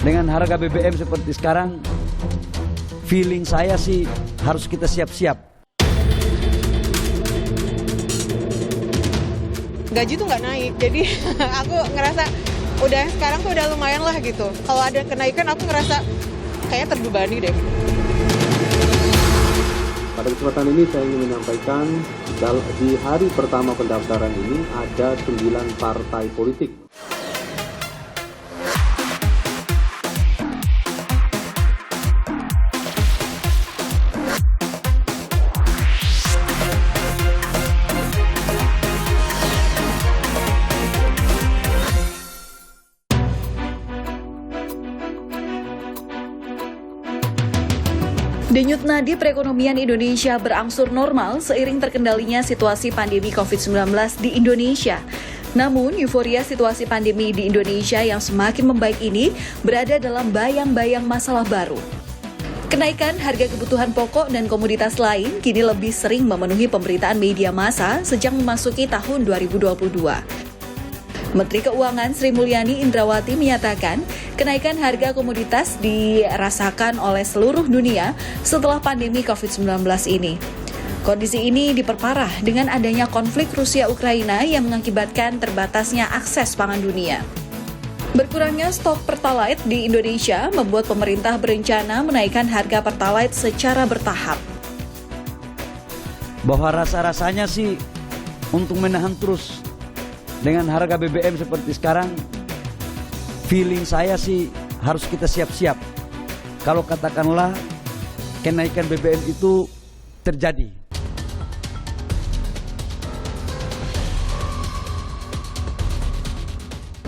Dengan harga BBM seperti sekarang, feeling saya sih harus kita siap-siap. Gaji tuh nggak naik, jadi aku ngerasa sekarang tuh udah lumayan lah gitu. Kalau ada kenaikan aku ngerasa kayaknya terbebani deh. Pada kesempatan ini saya ingin menyampaikan di hari pertama pendaftaran ini ada 9 partai politik. Denyut nadi perekonomian Indonesia berangsur normal seiring terkendalinya situasi pandemi COVID-19 di Indonesia. Namun, euforia situasi pandemi di Indonesia yang semakin membaik ini berada dalam bayang-bayang masalah baru. Kenaikan harga kebutuhan pokok dan komoditas lain kini lebih sering memenuhi pemberitaan media massa sejak memasuki tahun 2022. Menteri Keuangan Sri Mulyani Indrawati menyatakan kenaikan harga komoditas dirasakan oleh seluruh dunia setelah pandemi COVID-19 ini. Kondisi ini diperparah dengan adanya konflik Rusia-Ukraina yang mengakibatkan terbatasnya akses pangan dunia. Berkurangnya stok Pertalite di Indonesia membuat pemerintah berencana menaikkan harga Pertalite secara bertahap. Bahwa rasa-rasanya sih untuk menahan terus dengan harga BBM seperti sekarang, feeling saya sih harus kita siap-siap. Kalau katakanlah kenaikan BBM itu terjadi.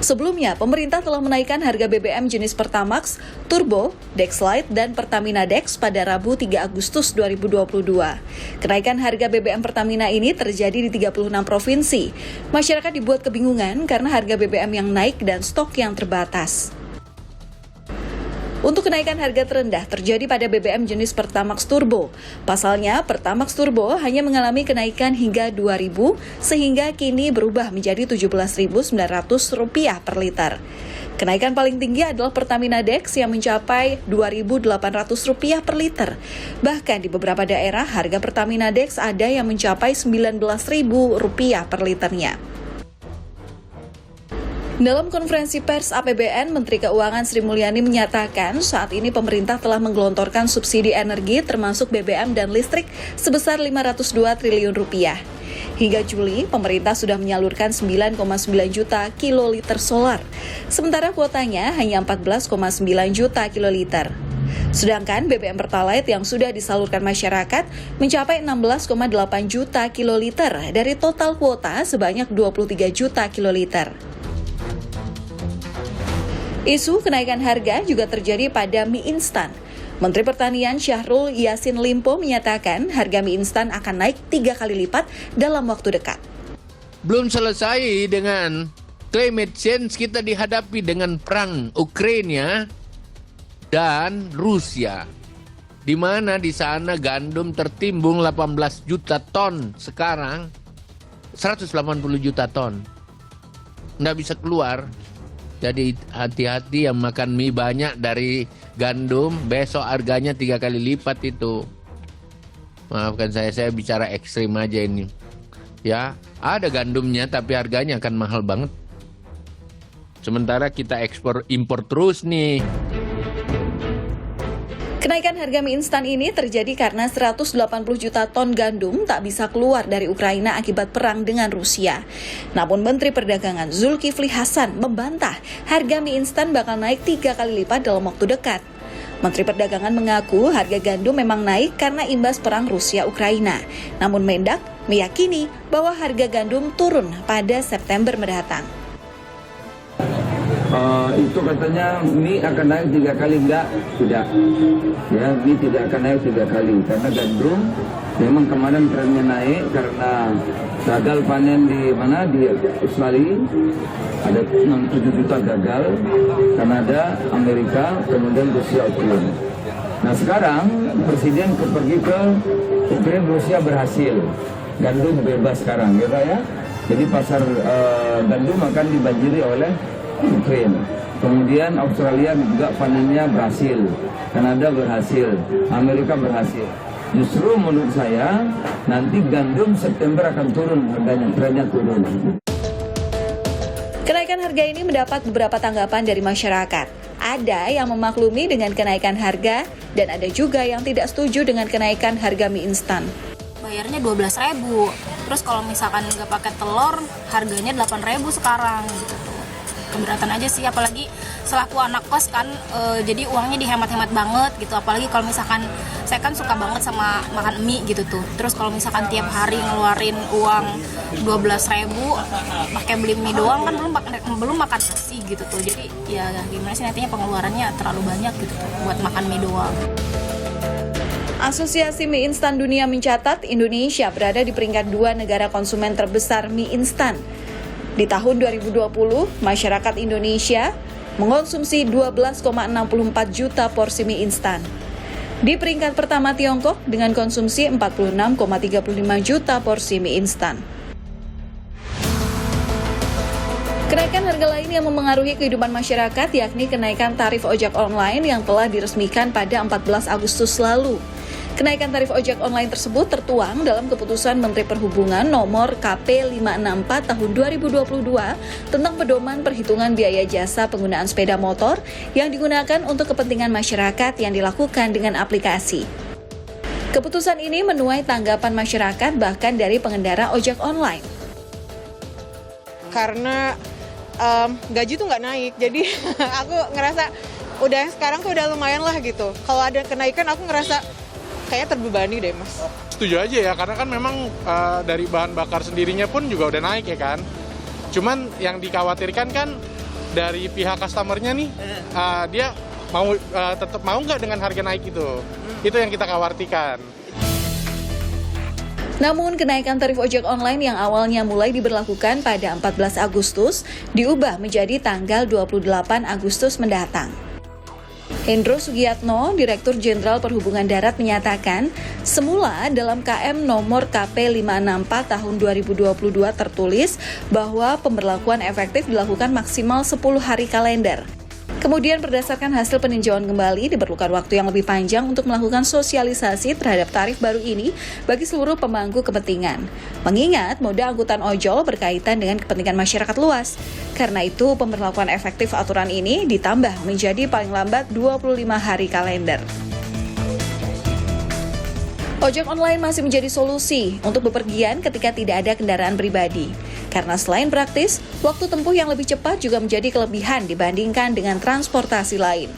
Sebelumnya, pemerintah telah menaikkan harga BBM jenis Pertamax, Turbo, Dexlite, dan Pertamina Dex pada Rabu 3 Agustus 2022. Kenaikan harga BBM Pertamina ini terjadi di 36 provinsi. Masyarakat dibuat kebingungan karena harga BBM yang naik dan stok yang terbatas. Untuk kenaikan harga terendah terjadi pada BBM jenis Pertamax Turbo. Pasalnya, Pertamax Turbo hanya mengalami kenaikan hingga Rp2.000 sehingga kini berubah menjadi Rp17.900 per liter. Kenaikan paling tinggi adalah Pertamina Dex yang mencapai Rp2.800 per liter. Bahkan di beberapa daerah harga Pertamina Dex ada yang mencapai Rp19.000 per liternya. Dalam konferensi pers APBN, Menteri Keuangan Sri Mulyani menyatakan saat ini pemerintah telah menggelontorkan subsidi energi termasuk BBM dan listrik sebesar Rp502 triliun. Hingga Juli, pemerintah sudah menyalurkan 9,9 juta kiloliter solar, sementara kuotanya hanya 14,9 juta kiloliter. Sedangkan BBM Pertalite yang sudah disalurkan masyarakat mencapai 16,8 juta kiloliter dari total kuota sebanyak 23 juta kiloliter. Isu kenaikan harga juga terjadi pada mie instan. Menteri Pertanian Syahrul Yassin Limpo menyatakan harga mie instan akan naik 3 kali lipat dalam waktu dekat. Belum selesai dengan climate change, kita dihadapi dengan perang Ukraina dan Rusia. Di mana di sana gandum tertimbun 18 juta ton, sekarang 180 juta ton. Nggak bisa keluar. Jadi hati-hati yang makan mie banyak dari gandum, besok harganya 3 kali lipat itu. Maafkan saya bicara ekstrim aja ini. Ya, ada gandumnya tapi harganya akan mahal banget. Sementara kita impor terus nih. Kenaikan harga mie instan ini terjadi karena 180 juta ton gandum tak bisa keluar dari Ukraina akibat perang dengan Rusia. Namun Menteri Perdagangan Zulkifli Hasan membantah harga mie instan bakal naik 3 kali lipat dalam waktu dekat. Menteri Perdagangan mengaku harga gandum memang naik karena imbas perang Rusia-Ukraina. Namun Mendak meyakini bahwa harga gandum turun pada September mendatang. Itu katanya mie akan naik 3 kali, tidak. Ya, mie tidak akan naik 3 kali karena gandum memang kemarin trennya naik karena gagal panen di Australia, ada 67 juta gagal, Kanada, Amerika, kemudian Rusia, Ukraina. Nah sekarang Presiden pergi ke Ukraina, Rusia berhasil, gandum bebas sekarang, ya Pak ya. Jadi pasar gandum akan dibanjiri oleh Ukraina. Kemudian Australia juga panennya berhasil, Kanada berhasil, Amerika berhasil. Justru menurut saya nanti gandum September akan turun harganya, trennya turun. Kenaikan harga ini mendapat beberapa tanggapan dari masyarakat. Ada yang memaklumi dengan kenaikan harga dan ada juga yang tidak setuju dengan kenaikan harga mie instan. Bayarnya 12.000. Terus kalau misalkan nggak pakai telur, harganya 8.000 sekarang gitu tuh. Keberatan aja sih, apalagi selaku anak kos kan, jadi uangnya dihemat-hemat banget gitu. Apalagi kalau misalkan saya kan suka banget sama makan mie gitu tuh. Terus kalau misalkan tiap hari ngeluarin uang 12.000 pakai beli mie doang kan belum makan nasi gitu tuh. Jadi ya gimana sih, nantinya pengeluarannya terlalu banyak gitu tuh buat makan mie doang. Asosiasi Mie Instan Dunia mencatat Indonesia berada di peringkat 2 negara konsumen terbesar mie instan. Di tahun 2020, masyarakat Indonesia mengonsumsi 12,64 juta porsi mie instan. Di peringkat pertama Tiongkok dengan konsumsi 46,35 juta porsi mie instan. Kenaikan harga lain yang memengaruhi kehidupan masyarakat yakni kenaikan tarif ojek online yang telah diresmikan pada 14 Agustus lalu. Kenaikan tarif ojek online tersebut tertuang dalam keputusan Menteri Perhubungan nomor KP 564 tahun 2022 tentang pedoman perhitungan biaya jasa penggunaan sepeda motor yang digunakan untuk kepentingan masyarakat yang dilakukan dengan aplikasi. Keputusan ini menuai tanggapan masyarakat bahkan dari pengendara ojek online. Karena gaji tuh nggak naik, jadi aku ngerasa sekarang tuh udah lumayan lah gitu. Kalau ada kenaikan aku ngerasa kayaknya terbebani deh, Mas. Setuju aja ya, karena kan memang dari bahan bakar sendirinya pun juga udah naik ya kan. Cuman yang dikhawatirkan kan dari pihak customer-nya nih, dia mau tetap mau nggak dengan harga naik itu. Itu yang kita khawatirkan. Namun kenaikan tarif ojek online yang awalnya mulai diberlakukan pada 14 Agustus diubah menjadi tanggal 28 Agustus mendatang. Hendro Sugiyatno, Direktur Jenderal Perhubungan Darat menyatakan, semula dalam KM nomor KP 564 tahun 2022 tertulis bahwa pemberlakuan efektif dilakukan maksimal 10 hari kalender. Kemudian berdasarkan hasil peninjauan kembali, diperlukan waktu yang lebih panjang untuk melakukan sosialisasi terhadap tarif baru ini bagi seluruh pemangku kepentingan. Mengingat moda angkutan ojol berkaitan dengan kepentingan masyarakat luas. Karena itu, pemberlakuan efektif aturan ini ditambah menjadi paling lambat 25 hari kalender. Ojek online masih menjadi solusi untuk bepergian ketika tidak ada kendaraan pribadi. Karena selain praktis, waktu tempuh yang lebih cepat juga menjadi kelebihan dibandingkan dengan transportasi lain.